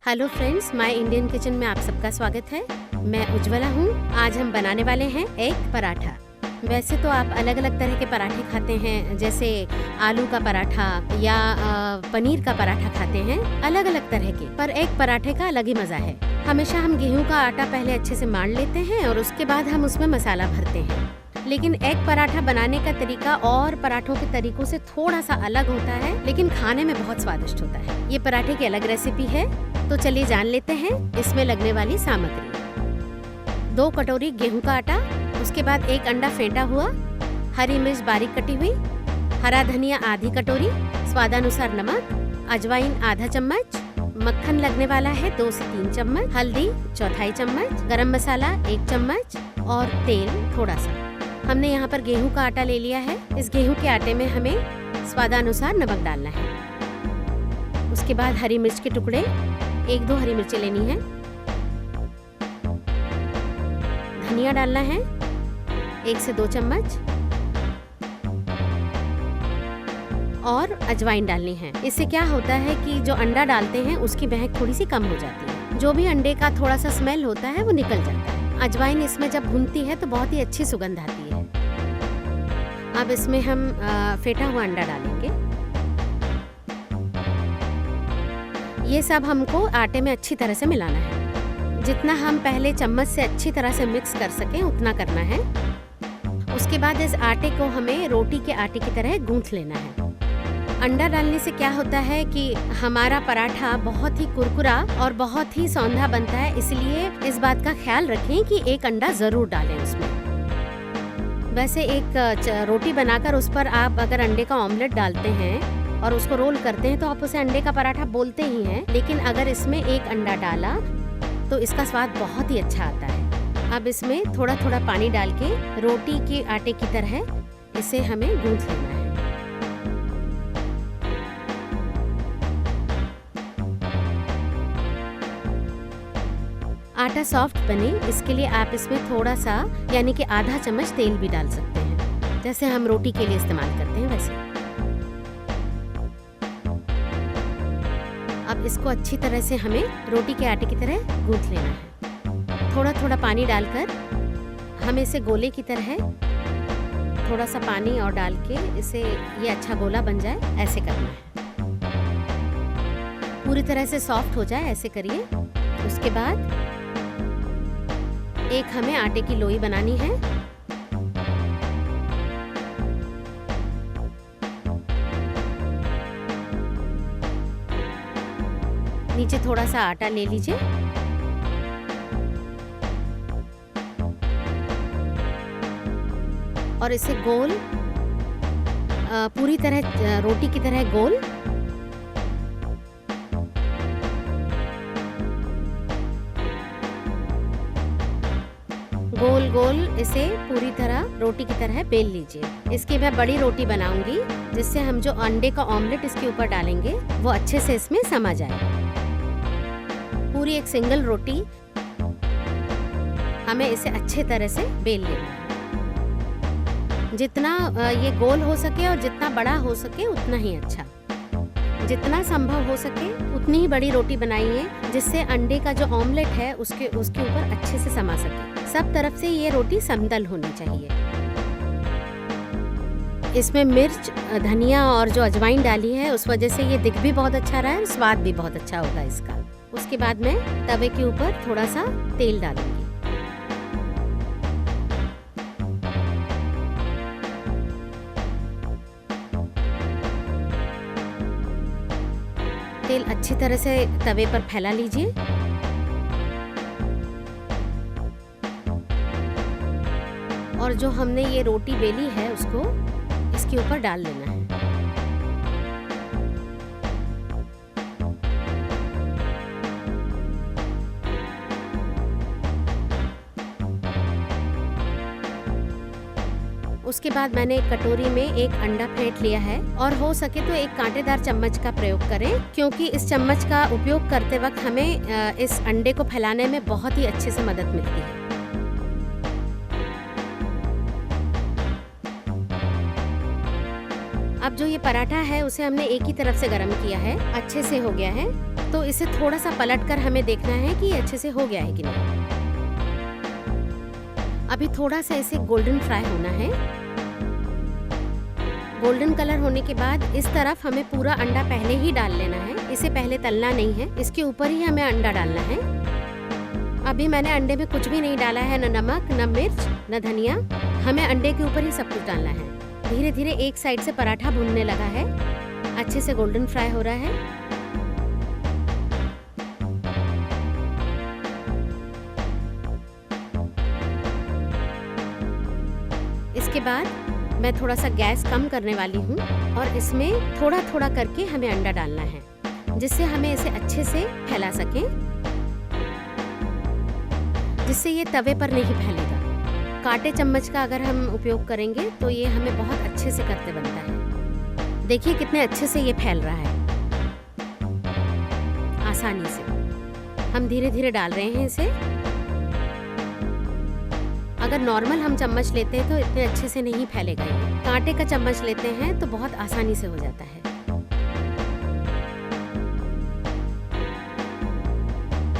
Hello friends, my Indian kitchen में आप सबका स्वागत है। मैं उज्ज्वला हूँ। आज हम बनाने वाले हैं एग पराठा। वैसे तो आप अलग अलग तरह के पराठे खाते हैं, जैसे आलू का पराठा या पनीर का पराठा खाते हैं, अलग अलग तरह के। पर एग पराठे का अलग ही मजा है। हमेशा हम गेहूं का आटा पहले अच्छे से मार लेते हैं और उसके बाद हम उसमें मसाला भरते हैं। लेकिन एग पराठा बनाने का तरीका और पराठों के तरीकों से थोड़ा सा अलग होता है, लेकिन खाने में बहुत स्वादिष्ट होता है। ये पराठे की अलग रेसिपी है, तो चलिए जान लेते हैं इसमें लगने वाली सामग्री। 2 कटोरी गेहूं का आटा, उसके बाद 1 अंडा फेंटा हुआ, हरी मिर्च बारीक कटी हुई, हरा धनिया आधी कटोरी, स्वादानुसार नमक, अजवाइन आधा चम्मच, मक्खन लगने वाला है 2 से 3 चम्मच, हल्दी चौथाई चम्मच, गरम मसाला 1 चम्मच और तेल थोड़ा सा। हमने यहाँ पर गेहूं का आटा ले लिया है। इस गेहूं के आटे में हमें स्वादानुसार नमक डालना है। उसके बाद हरी मिर्च के टुकड़े 1-2 हरी मिर्चें लेनी है, धनिया डालना है 1 से 2 चम्मच और अजवाइन डालनी है। इससे क्या होता है कि जो अंडा डालते हैं उसकी महक थोड़ी सी कम हो जाती है, जो भी अंडे का थोड़ा सा स्मेल होता है वो निकल जाता है। अजवाइन इसमें जब भुनती है तो बहुत ही अच्छी सुगंध आती है। अब इसमें हम फेंटा हुआ अंडा डालेंगे। ये सब हमको आटे में अच्छी तरह से मिलाना है। जितना हम पहले चम्मच से अच्छी तरह से मिक्स कर सकें उतना करना है। उसके बाद इस आटे को हमें रोटी के आटे की तरह गूंथ लेना है। अंडा डालने से क्या होता है कि हमारा पराठा बहुत ही कुरकुरा और बहुत ही सौंधा बनता है, इसलिए इस बात का ख्याल रखें कि 1 अंडा जरूर डालें उसमें। वैसे एक रोटी बनाकर उस पर आप अगर अंडे का ऑमलेट डालते हैं और उसको रोल करते हैं तो आप उसे अंडे का पराठा बोलते ही हैं, लेकिन अगर इसमें 1 अंडा डाला तो इसका स्वाद बहुत ही अच्छा आता है। अब इसमें थोड़ा थोड़ा पानी डाल के रोटी के आटे की तरह इसे हमें गूंथ लेना है। आटा सॉफ्ट बने इसके लिए आप इसमें थोड़ा सा यानी कि आधा चम्मच तेल भी डाल सकते हैं, जैसे हम रोटी के लिए इस्तेमाल करते हैं वैसे। अब इसको अच्छी तरह से हमें रोटी के आटे की तरह गूंथ लेना है। थोड़ा थोड़ा पानी डालकर हमें इसे गोले की तरह थोड़ा सा पानी और डाल के इसे ये अच्छा गोला बन जाए, ऐसे करना है। पूरी तरह से सॉफ्ट हो जाए ऐसे करिए। उसके बाद एक हमें आटे की लोई बनानी है। नीचे थोड़ा सा आटा ले लीजिए और इसे गोल पूरी तरह रोटी की तरह गोल गोल गोल इसे पूरी तरह रोटी की तरह बेल लीजिए। इसकी मैं बड़ी रोटी बनाऊंगी, जिससे हम जो अंडे का ऑमलेट इसके ऊपर डालेंगे वो अच्छे से इसमें समा जाए। पूरी एक सिंगल रोटी हमें इसे अच्छे तरह से बेल लेना है। जितना ये गोल हो सके और जितना बड़ा हो सके उतना ही अच्छा। जितना संभव हो सके उतनी ही बड़ी रोटी बनाइए, जिससे अंडे का जो ऑमलेट है उसके ऊपर अच्छे से समा सके। सब तरफ से ये रोटी समतल होनी चाहिए। इसमें मिर्च, धनिया और जो अजवाइन डाली है उस वजह से ये दिख भी बहुत अच्छा रहा है, स्वाद भी बहुत अच्छा होगा इसका। उसके बाद मैं तवे के ऊपर थोड़ा सा तेल डालूंगी। तेल अच्छी तरह से तवे पर फैला लीजिए। और जो हमने ये रोटी बेली है उसको इसके ऊपर डाल लेना है। उसके बाद मैंने एक कटोरी में 1 अंडा फेंट लिया है और हो सके तो एक कांटेदार चम्मच का प्रयोग करें, क्योंकि इस चम्मच का उपयोग करते वक्त हमें इस अंडे को फैलाने में बहुत ही अच्छे से मदद मिलती है। अब जो ये पराठा है उसे हमने एक ही तरफ से गरम किया है, अच्छे से हो गया है। तो इसे थोड़ा सा पलटकर हमें देखना है कि ये अच्छे से हो गया है कि नहीं। अभी थोड़ा सा इसे गोल्डन फ्राई होना है। गोल्डन कलर होने के बाद इस तरफ हमें पूरा अंडा पहले ही डाल लेना है। इसे पहले तलना नहीं है, इसके ऊपर ही हमें अंडा डालना है। अभी मैंने अंडे में कुछ भी नहीं डाला है, न नमक, न मिर्च, न धनिया। हमें अंडे के ऊपर ही सब कुछ डालना है। धीरे धीरे एक साइड से पराठा भुनने लगा है, अच्छे से गोल्डन फ्राई हो रहा है। इसके बाद मैं थोड़ा सा गैस कम करने वाली हूँ और इसमें थोड़ा थोड़ा करके हमें अंडा डालना है, जिससे हमें इसे अच्छे से फैला सकें, जिससे ये तवे पर नहीं फैलेगा। कांटे चम्मच का अगर हम उपयोग करेंगे तो ये हमें बहुत अच्छे से करते बनता है। देखिए कितने अच्छे से ये फैल रहा है, आसानी से। हम धीरे धीरे डाल रहे हैं इसे। अगर नॉर्मल हम चम्मच लेते हैं तो इतने अच्छे से नहीं फैलेगा ये। कांटे का चम्मच लेते हैं तो बहुत आसानी से हो जाता है।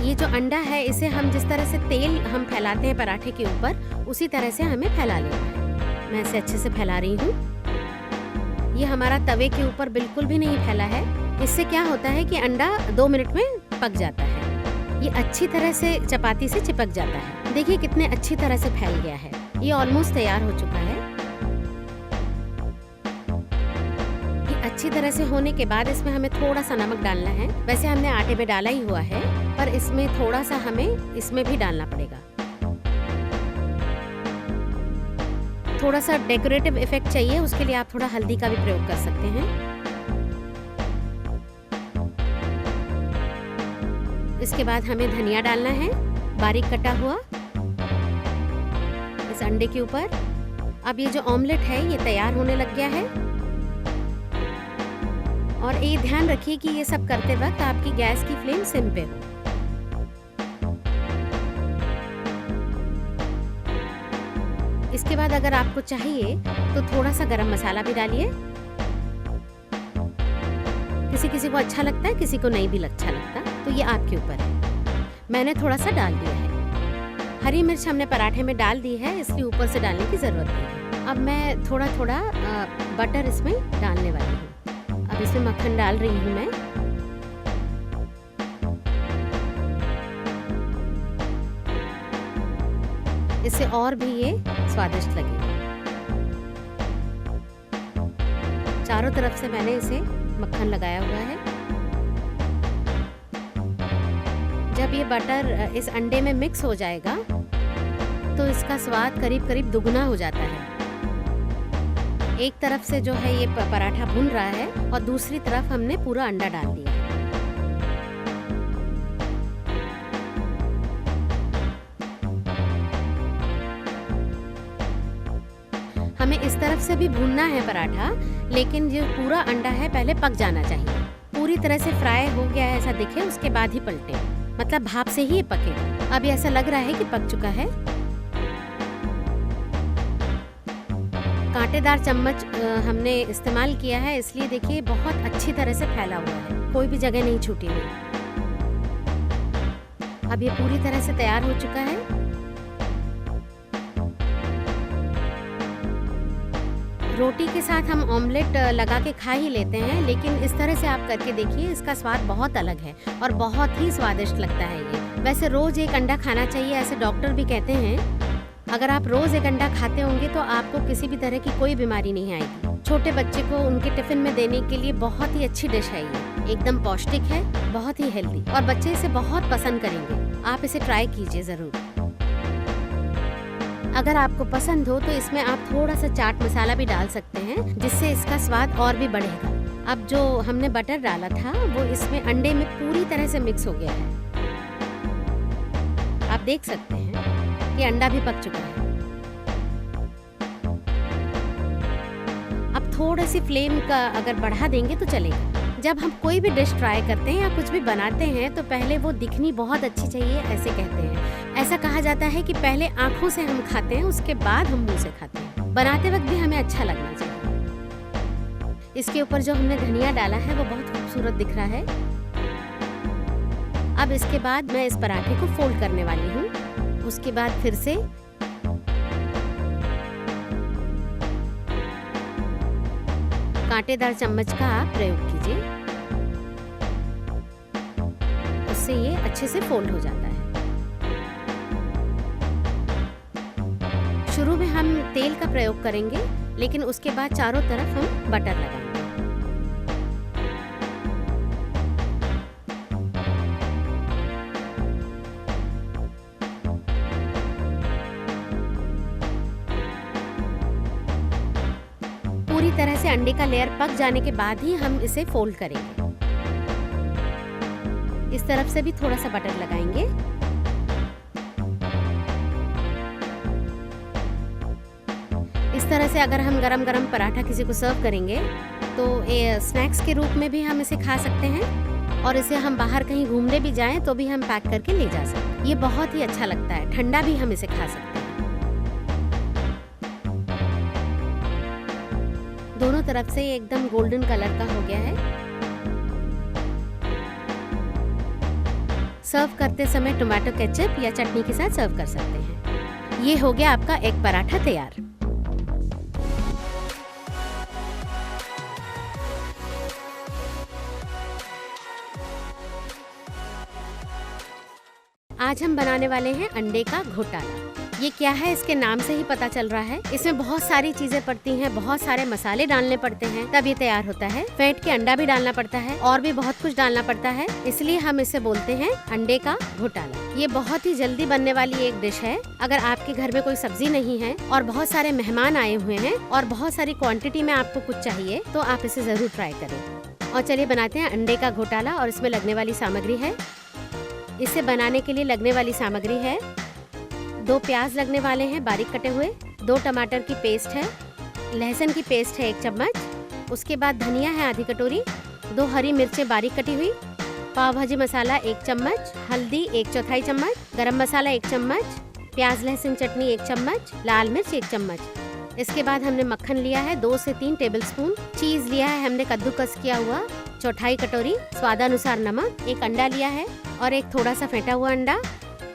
ये जो अंडा है इसे हम जिस तरह से तेल हम फैलाते हैं पराठे के ऊपर, उसी तरह से हमें फैला लेना है। मैं इसे अच्छे से फैला रही हूँ। ये हमारा तवे के ऊपर बिल्कुल भी नहीं फैला है। इससे क्या होता है कि अंडा 2 मिनट में पक जाता है। ये अच्छी तरह से चपाती से चिपक जाता है। देखिए कितने अच्छी तरह से फैल गया है। ये ऑलमोस्ट तैयार हो चुका है। ये अच्छी तरह से होने के बाद इसमें हमें थोड़ा सा नमक डालना है। वैसे हमने आटे में डाला ही हुआ है, पर इसमें थोड़ा सा हमें इसमें भी डालना पड़ेगा। थोड़ा सा डेकोरेटिव इफेक्ट चाहिए, उसके लिए आप थोड़ा हल्दी का भी प्रयोग कर सकते हैं। इसके बाद हमें धनिया डालना है, बारीक कटा हुआ, इस अंडे के ऊपर। अब ये जो ऑमलेट है ये तैयार होने लग गया है। और ये ध्यान रखिए कि ये सब करते वक्त आपकी गैस की फ्लेम सिम पे हो। इसके बाद अगर आपको चाहिए तो थोड़ा सा गरम मसाला भी डालिए। किसी किसी को अच्छा लगता है, किसी को नहीं भी अच्छा लगता, तो ये आपके ऊपर है। मैंने थोड़ा सा डाल दिया है। हरी मिर्च हमने पराठे में डाल दी है, इसलिए ऊपर से डालने की ज़रूरत नहीं है। अब मैं थोड़ा थोड़ा बटर इसमें डालने वाली हूँ। अब इसमें मक्खन डाल रही हूँ मैं। इससे और भी ये स्वादिष्ट लगेगा। चारों तरफ से मैंने इसे मक्खन लगाया हुआ है। जब ये बटर इस अंडे में मिक्स हो जाएगा तो इसका स्वाद करीब करीब दुगना हो जाता है। एक तरफ से जो है ये पराठा भुन रहा है और दूसरी तरफ हमने पूरा अंडा डाल दिया है। हमें इस तरफ से भी भूनना है पराठा, लेकिन जो पूरा अंडा है पहले पक जाना चाहिए। पूरी तरह से फ्राई हो गया है ऐसा दिखे, उसके बाद ही पलटे, मतलब भाप से ही ये पकेगा। अब ऐसा लग रहा है कि पक चुका है। कांटेदार चम्मच हमने इस्तेमाल किया है, इसलिए देखिए बहुत अच्छी तरह से फैला हुआ है, कोई भी जगह नहीं छूटी हुई। अब ये पूरी तरह से तैयार हो चुका है। रोटी के साथ हम ऑमलेट लगा के खा ही लेते हैं, लेकिन इस तरह से आप करके देखिए, इसका स्वाद बहुत अलग है और बहुत ही स्वादिष्ट लगता है ये। वैसे रोज एक अंडा खाना चाहिए, ऐसे डॉक्टर भी कहते हैं। अगर आप रोज एक अंडा खाते होंगे तो आपको किसी भी तरह की कोई बीमारी नहीं आएगी। छोटे बच्चे को उनके टिफिन में देने के लिए बहुत ही अच्छी डिश है ये। एकदम पौष्टिक है, बहुत ही हेल्दी, और बच्चे इसे बहुत पसंद करेंगे। आप इसे ट्राई कीजिए जरूर। अगर आपको पसंद हो तो इसमें आप थोड़ा सा चाट मसाला भी डाल सकते हैं, जिससे इसका स्वाद और भी बढ़ेगा। अब जो हमने बटर डाला था वो इसमें अंडे में पूरी तरह से मिक्स हो गया है। आप देख सकते हैं कि अंडा भी पक चुका है। अब थोड़ी सी फ्लेम का अगर बढ़ा देंगे तो चलेगा। जब हम कोई भी डिश ट्राई करते हैं या कुछ भी बनाते हैं तो पहले वो दिखनी बहुत अच्छी चाहिए, ऐसे कहते हैं। ऐसा कहा जाता है कि पहले आंखों से हम खाते हैं, उसके बाद हम मुंह से खाते हैं। बनाते वक्त भी हमें अच्छा लगना चाहिए। इसके ऊपर जो हमने धनिया डाला है वो बहुत खूबसूरत दिख रहा है। अब इसके बाद मैं इस पराठे को फोल्ड करने वाली हूँ। उसके बाद फिर से कांटेदार चम्मच का आप प्रयोग कीजिए, उससे ये अच्छे से फोल्ड हो जाता है। शुरू में हम तेल का प्रयोग करेंगे, लेकिन उसके बाद चारों तरफ हम बटर लगाएंगे। पूरी तरह से अंडे का लेयर पक जाने के बाद ही हम इसे फोल्ड करेंगे। इस तरफ से भी थोड़ा सा बटर लगाएंगे। इस तरह से अगर हम गरम गरम पराठा किसी को सर्व करेंगे तो स्नैक्स के रूप में भी हम इसे खा सकते हैं, और इसे हम बाहर कहीं घूमने भी जाएं तो भी हम पैक करके ले जा सकते हैं। ये बहुत ही अच्छा लगता है, ठंडा भी हम इसे खा सकते हैं। दोनों तरफ से एकदम गोल्डन कलर का हो गया है। सर्व करते समय टोमेटो केचप या चटनी के साथ सर्व कर सकते हैं। ये हो गया आपका एग पराठा तैयार। आज हम बनाने वाले हैं अंडे का घोटाला। ये क्या है, इसके नाम से ही पता चल रहा है। इसमें बहुत सारी चीजें पड़ती हैं, बहुत सारे मसाले डालने पड़ते हैं, तब ये तैयार होता है। फेंट के अंडा भी डालना पड़ता है और भी बहुत कुछ डालना पड़ता है, इसलिए हम इसे बोलते हैं अंडे का घोटाला। ये बहुत ही जल्दी बनने वाली एक डिश है। अगर आपके घर में कोई सब्जी नहीं है और बहुत सारे मेहमान आए हुए हैं और बहुत सारी क्वांटिटी में आपको कुछ चाहिए, तो आप इसे जरूर ट्राई करें। और चलिए बनाते हैं अंडे का घोटाला। और इसमें लगने वाली सामग्री है, इसे बनाने के लिए लगने वाली सामग्री है 2 प्याज लगने वाले हैं बारीक कटे हुए, 2 टमाटर की पेस्ट है, लहसुन की पेस्ट है 1 चम्मच, उसके बाद धनिया है आधी कटोरी, 2 हरी मिर्चें बारीक कटी हुई, पाव भाजी मसाला 1 चम्मच, हल्दी 1/4 चम्मच, गरम मसाला 1 चम्मच, प्याज लहसुन चटनी 1 चम्मच, लाल मिर्च 1 चम्मच। इसके बाद हमने मक्खन लिया है 2 से 3 टेबलस्पून, चीज लिया है हमने कद्दूकस किया हुआ 1/4 कटोरी, स्वादानुसार नमक, 1 अंडा लिया है और एक थोड़ा सा फेंटा हुआ अंडा,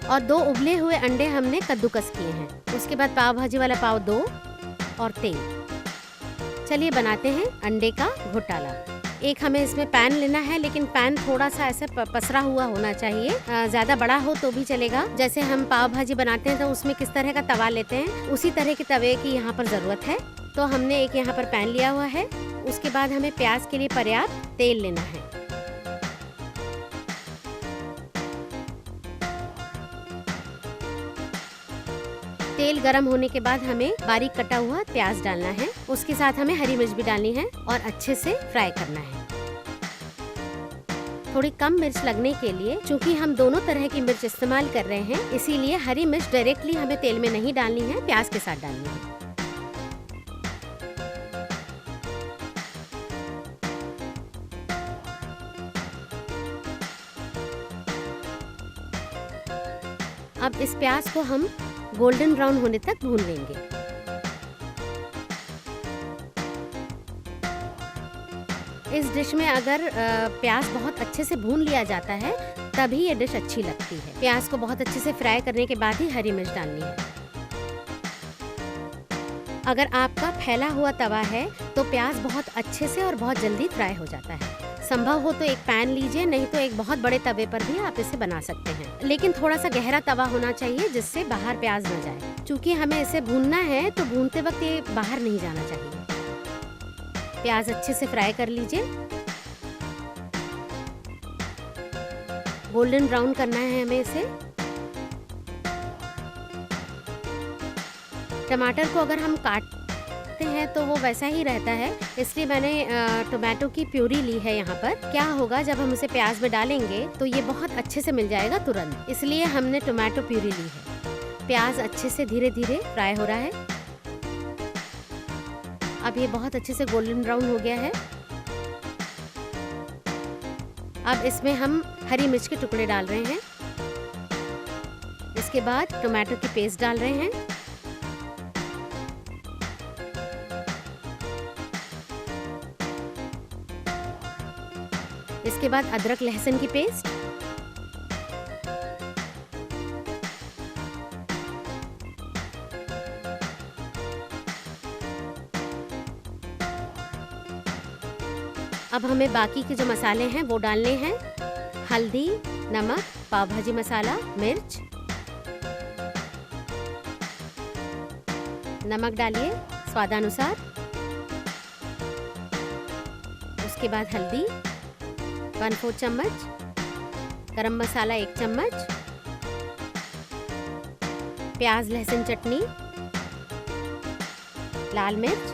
और 2 उबले हुए अंडे हमने कद्दूकस किए हैं। उसके बाद पाव भाजी वाला पाव 2 और तेल। चलिए बनाते हैं अंडे का घोटाला। एक हमें इसमें पैन लेना है, लेकिन पैन थोड़ा सा ऐसे पसरा हुआ होना चाहिए, ज्यादा बड़ा हो तो भी चलेगा। जैसे हम पाव भाजी बनाते हैं तो उसमें किस तरह का तवा लेते हैं, उसी तरह के तवे की यहाँ पर जरूरत है। तो हमने एक यहाँ पर पैन लिया हुआ है। उसके बाद हमें प्याज के लिए पर्याप्त तेल लेना है। तेल गरम होने के बाद हमें बारीक कटा हुआ प्याज डालना है, उसके साथ हमें हरी मिर्च भी डालनी है और अच्छे से फ्राई करना है। थोड़ी कम मिर्च लगने के लिए, चूंकि हम दोनों तरह की मिर्च इस्तेमाल कर रहे हैं, इसीलिए हरी मिर्च डायरेक्टली हमें तेल में नहीं डालनी है, प्याज के साथ डालनी है। अब इस प्याज को हम गोल्डन ब्राउन होने तक भून लेंगे। इस डिश में अगर प्याज बहुत अच्छे से भून लिया जाता है तभी ये डिश अच्छी लगती है। प्याज को बहुत अच्छे से फ्राई करने के बाद ही हरी मिर्च डालनी है। अगर आपका फैला हुआ तवा है तो प्याज बहुत अच्छे से और बहुत जल्दी फ्राई हो जाता है। संभव हो तो एक पैन लीजिए, नहीं तो एक बहुत बड़े तवे पर भी आप इसे बना सकते हैं, लेकिन थोड़ा सा गहरा तवा होना चाहिए जिससे बाहर प्याज न जाए। चूंकि हमें इसे भूनना है तो भूनते वक्त ये बाहर नहीं जाना चाहिए। प्याज अच्छे से फ्राई कर लीजिए, गोल्डन ब्राउन करना है हमें इसे। टमाटर को अगर हम काटते हैं तो वो वैसा ही रहता है, इसलिए मैंने टोमेटो की प्यूरी ली है यहाँ पर। क्या होगा जब हम उसे प्याज में डालेंगे तो ये बहुत अच्छे से मिल जाएगा तुरंत, इसलिए हमने टोमेटो प्यूरी ली है। प्याज अच्छे से धीरे धीरे फ्राई हो रहा है। अब ये बहुत अच्छे से गोल्डन ब्राउन हो गया है। अब इसमें हम हरी मिर्च के टुकड़े डाल रहे हैं। इसके बाद टोमेटो की पेस्ट डाल रहे हैं। इसके बाद अदरक लहसुन की पेस्ट, अब हमें बाकी के जो मसाले हैं वो डालने हैं। हल्दी, नमक, पाव भाजी मसाला, मिर्च। नमक डालिए स्वादानुसार। उसके बाद हल्दी 1/4 चम्मच, गरम मसाला 1 चम्मच, प्याज लहसुन चटनी, लाल मिर्च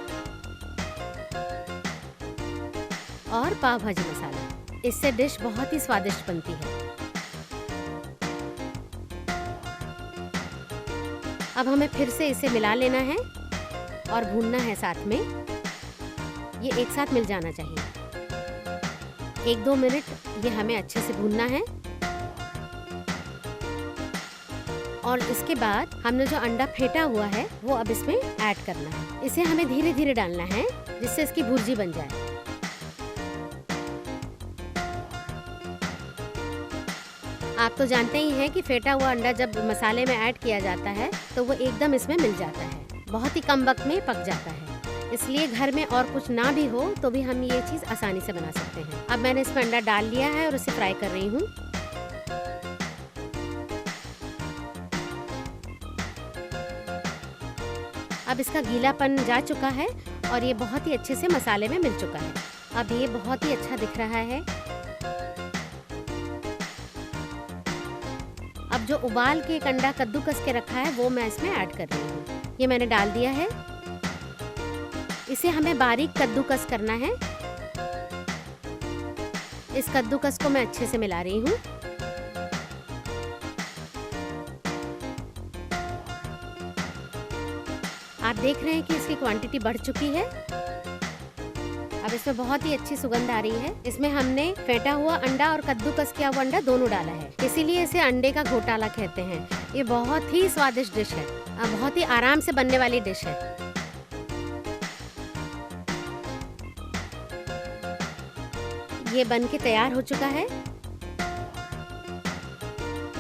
और पाव भाजी मसाला। इससे डिश बहुत ही स्वादिष्ट बनती है। अब हमें फिर से इसे मिला लेना है और भूनना है साथ में। ये एक साथ मिल जाना चाहिए। 1-2 मिनट ये हमें अच्छे से भूनना है। और इसके बाद हमने जो अंडा फेंटा हुआ है वो अब इसमें ऐड करना है। इसे हमें धीरे धीरे डालना है जिससे इसकी भुर्जी बन जाए। आप तो जानते ही हैं कि फेंटा हुआ अंडा जब मसाले में ऐड किया जाता है तो वो एकदम इसमें मिल जाता है, बहुत ही कम वक्त में पक जाता है। इसलिए घर में और कुछ ना भी हो तो भी हम ये चीज़ आसानी से बना सकते हैं। अब मैंने इसमें अंडा डाल लिया है और उसे फ्राई कर रही हूँ। अब इसका गीलापन जा चुका है और ये बहुत ही अच्छे से मसाले में मिल चुका है। अब ये बहुत ही अच्छा दिख रहा है। अब जो उबाल के एक अंडा कद्दूकस के रखा है वो मैं इसमें ऐड कर रही हूँ। ये मैंने डाल दिया है। इसे हमें बारीक कद्दूकस करना है। इस कद्दूकस को मैं अच्छे से मिला रही हूँ। आप देख रहे हैं कि इसकी क्वांटिटी बढ़ चुकी है। अब इसमें बहुत ही अच्छी सुगंध आ रही है। इसमें हमने फेंटा हुआ अंडा और कद्दूकस किया हुआ अंडा दोनों डाला है, इसीलिए इसे अंडे का घोटाला कहते हैं। ये बहुत ही स्वादिष्ट डिश है, बहुत ही आराम से बनने वाली डिश है। ये बन के तैयार हो चुका है।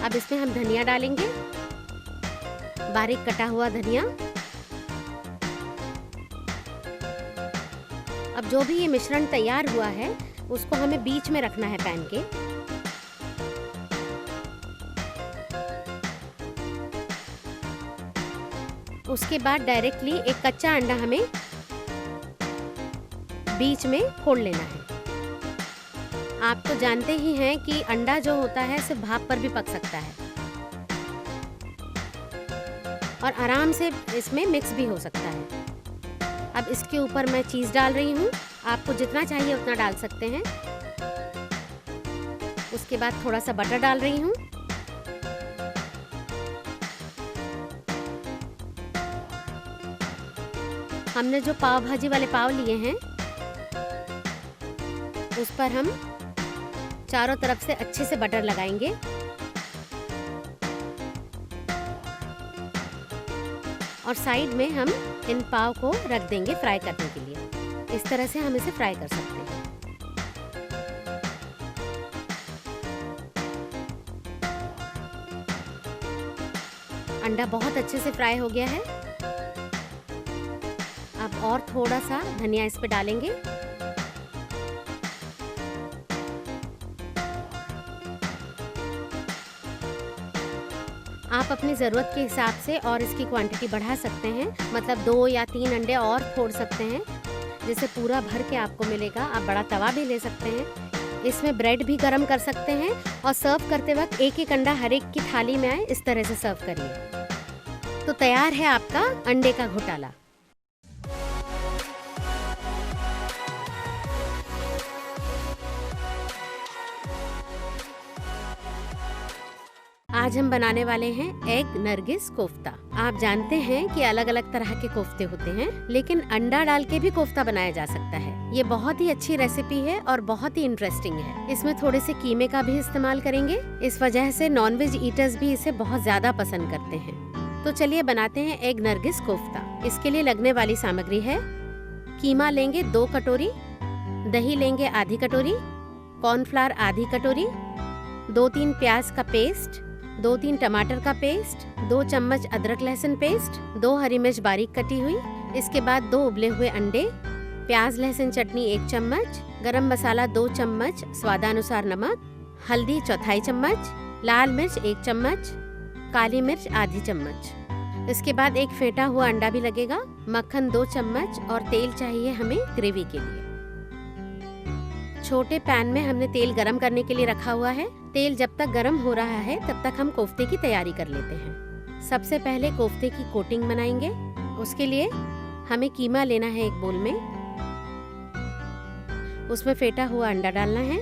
अब इसमें हम धनिया डालेंगे, बारीक कटा हुआ धनिया। अब जो भी ये मिश्रण तैयार हुआ है उसको हमें बीच में रखना है पैन के। उसके बाद डायरेक्टली एक कच्चा अंडा हमें बीच में फोड़ लेना है। आप तो जानते ही हैं कि अंडा जो होता है सिर्फ भाप पर भी पक सकता है और आराम से इसमें मिक्स भी हो सकता है। अब इसके ऊपर मैं चीज़ डाल रही हूँ। आपको जितना चाहिए उतना डाल सकते हैं। उसके बाद थोड़ा सा बटर डाल रही हूँ। हमने जो पाव भाजी वाले पाव लिए हैं उस पर हम चारों तरफ से अच्छे से बटर लगाएंगे। और साइड में हम इन पाव को रख देंगे फ्राई करने के लिए। इस तरह से हम इसे फ्राई कर सकते हैं। अंडा बहुत अच्छे से फ्राई हो गया है। अब और थोड़ा सा धनिया इस पे डालेंगे। आप अपनी ज़रूरत के हिसाब से और इसकी क्वांटिटी बढ़ा सकते हैं, मतलब 2 या 3 अंडे और फोड़ सकते हैं जिससे पूरा भर के आपको मिलेगा। आप बड़ा तवा भी ले सकते हैं। इसमें ब्रेड भी गरम कर सकते हैं और सर्व करते वक्त एक एक अंडा हर एक की थाली में आए इस तरह से सर्व करिए। तो तैयार है आपका अंडे का घोटाला। आज हम बनाने वाले हैं एग नरगिस कोफ्ता। आप जानते हैं कि अलग अलग तरह के कोफ्ते होते हैं, लेकिन अंडा डाल के भी कोफ्ता बनाया जा सकता है। ये बहुत ही अच्छी रेसिपी है और बहुत ही इंटरेस्टिंग है। इसमें थोड़े से कीमे का भी इस्तेमाल करेंगे। इस वजह से नॉनवेज ईटर्स भी इसे बहुत ज्यादा पसंद करते हैं। तो चलिए बनाते हैं एग नरगिस कोफ्ता। इसके लिए लगने वाली सामग्री है: कीमा लेंगे 2 कटोरी, दही लेंगे आधी कटोरी, कॉर्नफ्लावर आधी कटोरी, 2-3 प्याज का पेस्ट, 2-3 टमाटर का पेस्ट, 2 चम्मच अदरक लहसुन पेस्ट, 2 हरी मिर्च बारीक कटी हुई। इसके बाद 2 उबले हुए अंडे, प्याज लहसुन चटनी 1 चम्मच, गरम मसाला 2 चम्मच, स्वादानुसार नमक, हल्दी चौथाई चम्मच, लाल मिर्च 1 चम्मच, काली मिर्च आधी चम्मच। इसके बाद एक फेंटा हुआ अंडा भी लगेगा, मक्खन 2 चम्मच और तेल चाहिए हमें ग्रेवी के लिए। छोटे पैन में हमने तेल गरम करने के लिए रखा हुआ है। तेल जब तक गरम हो रहा है तब तक हम कोफ्ते की तैयारी कर लेते हैं। सबसे पहले कोफ्ते की कोटिंग बनाएंगे। उसके लिए हमें कीमा लेना है एक बोल में, उसमें फेंटा हुआ अंडा डालना है।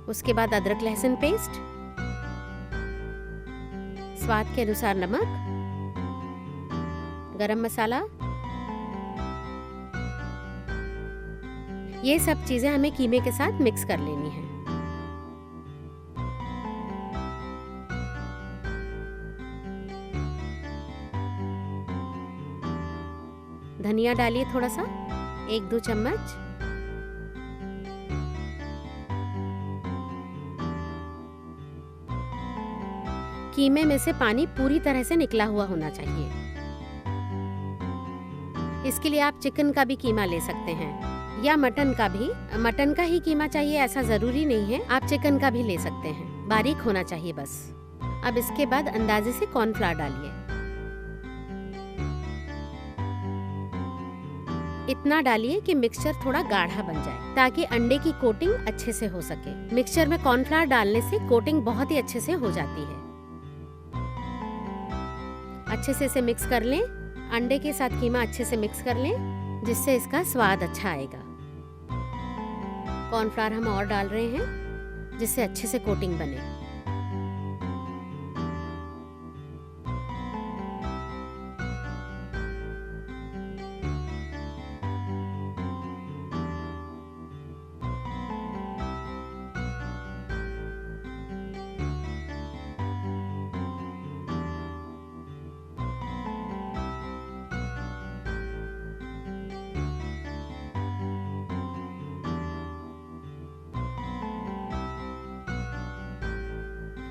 उसके बाद अदरक लहसुन पेस्ट, स्वाद के अनुसार नमक, गरम मसाला, ये सब चीजें हमें कीमे के साथ मिक्स कर लेनी है। धनिया डालिए थोड़ा सा, 1-2 चम्मच। कीमे में से पानी पूरी तरह से निकला हुआ होना चाहिए। इसके लिए आप चिकन का भी कीमा ले सकते हैं या मटन का भी। मटन का ही कीमा चाहिए ऐसा जरूरी नहीं है, आप चिकन का भी ले सकते हैं, बारीक होना चाहिए बस। अब इसके बाद अंदाजे से कॉर्नफ्लावर डालिए, इतना डालिए कि मिक्सचर थोड़ा गाढ़ा बन जाए ताकि अंडे की कोटिंग अच्छे से हो सके। मिक्सचर में कॉर्नफ्लावर डालने से कोटिंग बहुत ही अच्छे से हो जाती है। अच्छे से इसे मिक्स कर लें, अंडे के साथ कीमा अच्छे से मिक्स कर लें जिससे इसका स्वाद अच्छा आएगा। कॉर्नफ्लावर हम और डाल रहे हैं जिससे अच्छे से कोटिंग बने।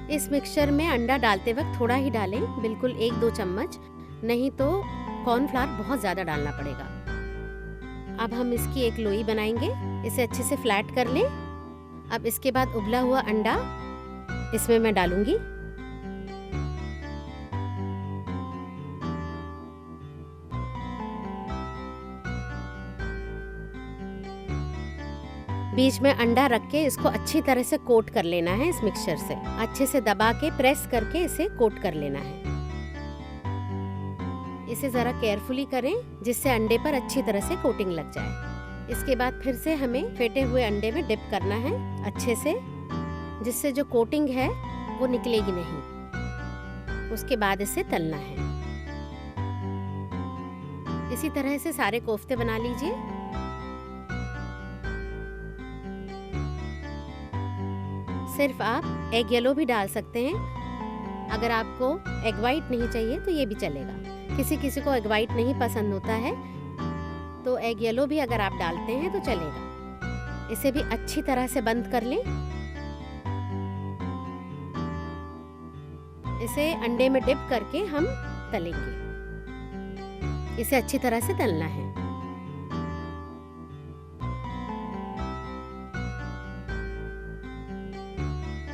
इस मिक्सचर में अंडा डालते वक्त थोड़ा ही डालें, बिल्कुल 1-2 चम्मच, नहीं तो कॉर्नफ्लावर बहुत ज़्यादा डालना पड़ेगा। अब हम इसकी एक लोई बनाएंगे, इसे अच्छे से फ्लैट कर लें। अब इसके बाद उबला हुआ अंडा इसमें मैं डालूंगी। बीच में अंडा रख के इसको अच्छी तरह से कोट कर लेना है। इस मिक्सचर से अच्छे से दबा के प्रेस करके इसे कोट कर लेना है। इसे जरा केयरफुली करें जिससे अंडे पर अच्छी तरह से कोटिंग लग जाए। इसके बाद फिर से हमें फेंटे हुए अंडे में डिप करना है अच्छे से, जिससे जो कोटिंग है वो निकलेगी नहीं। उसके बाद इसे तलना है। इसी तरह से सारे कोफ्ते बना लीजिए। सिर्फ आप एग येलो भी डाल सकते हैं। अगर आपको एग वाइट नहीं चाहिए तो ये भी चलेगा। किसी किसी को एग वाइट नहीं पसंद होता है तो एग येलो भी अगर आप डालते हैं तो चलेगा। इसे भी अच्छी तरह से बंद कर लें। इसे अंडे में डिप करके हम तलेंगे। इसे अच्छी तरह से तलना है।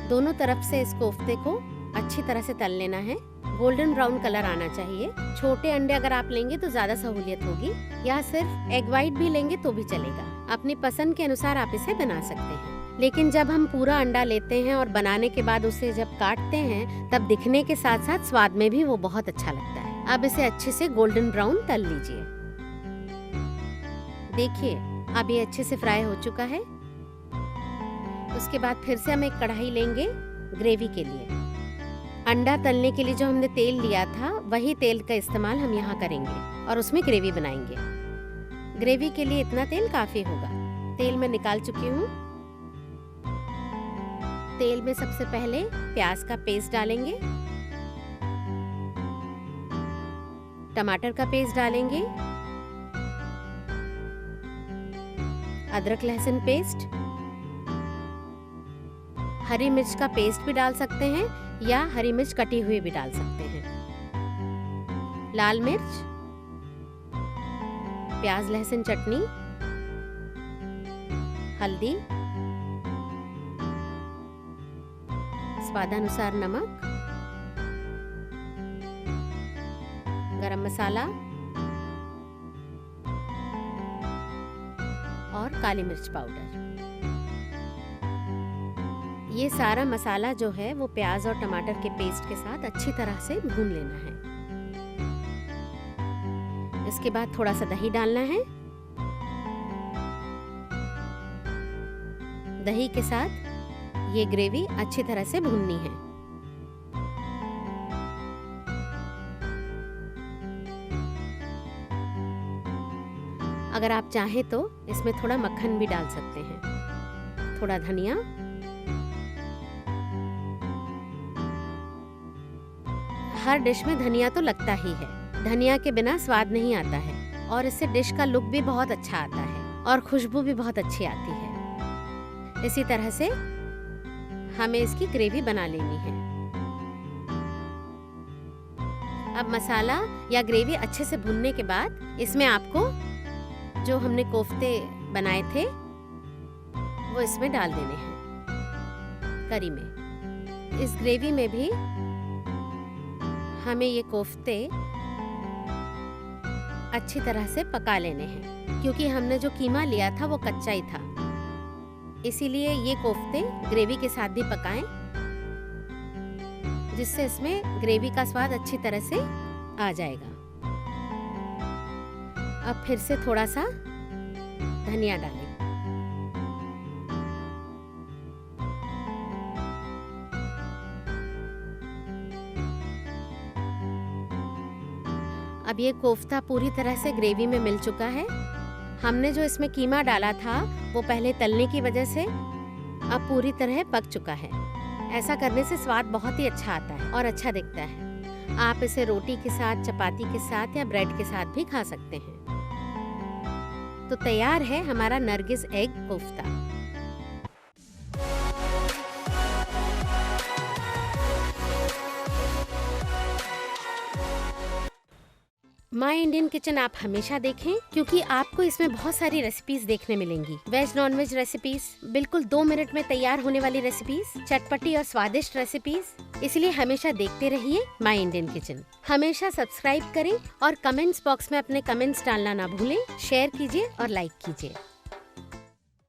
दोनों तरफ से इस कोफ्ते को अच्छी तरह से तल लेना है। गोल्डन ब्राउन कलर आना चाहिए। छोटे अंडे अगर आप लेंगे तो ज्यादा सहूलियत होगी, या सिर्फ एग वाइट भी लेंगे तो भी चलेगा। अपनी पसंद के अनुसार आप इसे बना सकते हैं। लेकिन जब हम पूरा अंडा लेते हैं और बनाने के बाद उसे जब काटते हैं तब दिखने के साथ साथ स्वाद में भी वो बहुत अच्छा लगता है। अब इसे अच्छे से गोल्डन ब्राउन तल लीजिए। देखिए अब ये अच्छे से फ्राई हो चुका है। उसके बाद फिर से हम एक कढ़ाई लेंगे ग्रेवी के लिए। अंडा तलने के लिए जो हमने तेल लिया था वही तेल का इस्तेमाल हम यहाँ करेंगे और उसमें ग्रेवी बनाएंगे। ग्रेवी के लिए इतना तेल काफी होगा। तेल मैं निकाल चुकी हूँ। तेल में सबसे पहले प्याज का पेस्ट डालेंगे, टमाटर का पेस्ट डालेंगे, अदरक लहसुन पेस्ट, हरी मिर्च का पेस्ट भी डाल सकते हैं या हरी मिर्च कटी हुई भी डाल सकते हैं, लाल मिर्च, प्याज लहसुन चटनी, हल्दी, स्वादानुसार नमक, गरम मसाला और काली मिर्च पाउडर। ये सारा मसाला जो है वो प्याज और टमाटर के पेस्ट के साथ अच्छी तरह से भून लेना है। इसके बाद थोड़ा सा दही डालना है। दही के साथ ये ग्रेवी अच्छी तरह से भूननी है। अगर आप चाहें तो इसमें थोड़ा मक्खन भी डाल सकते हैं, थोड़ा धनिया, हर डिश में धनिया तो लगता ही है। धनिया के बिना स्वाद नहीं आता है और इससे डिश का लुक भी बहुत अच्छा आता है और खुशबू भी बहुत अच्छी आती है। इसी तरह से हमें इसकी ग्रेवी बना लेनी है। अब मसाला या ग्रेवी अच्छे से भुनने के बाद इसमें आपको जो हमने कोफ्ते बनाए थे वो इसमें डाल देने हैं करी में। इस ग्रेवी में भी हमें ये कोफ्ते अच्छी तरह से पका लेने हैं, क्योंकि हमने जो कीमा लिया था वो कच्चा ही था। इसीलिए ये कोफ्ते ग्रेवी के साथ भी पकाएं, जिससे इसमें ग्रेवी का स्वाद अच्छी तरह से आ जाएगा। अब फिर से थोड़ा सा धनिया डालें। अब ये कोफ्ता पूरी तरह से ग्रेवी में मिल चुका है। हमने जो इसमें कीमा डाला था वो पहले तलने की वजह से अब पूरी तरह पक चुका है। ऐसा करने से स्वाद बहुत ही अच्छा आता है और अच्छा दिखता है। आप इसे रोटी के साथ, चपाती के साथ या ब्रेड के साथ भी खा सकते हैं। तो तैयार है हमारा Nargis egg kofta. My Indian kitchen आप हमेशा देखें, क्योंकि आपको इसमें बहुत सारी रेसिपीज देखने मिलेंगी। वेज नॉन वेज रेसिपीज, बिल्कुल 2 मिनट में तैयार होने वाली रेसिपीज, चटपटी और स्वादिष्ट रेसिपीज। इसलिए हमेशा देखते रहिए माय इंडियन किचन। हमेशा सब्सक्राइब करें और कमेंट्स बॉक्स में अपने कमेंट्स डालना ना भूलें। शेयर कीजिए और लाइक कीजिए।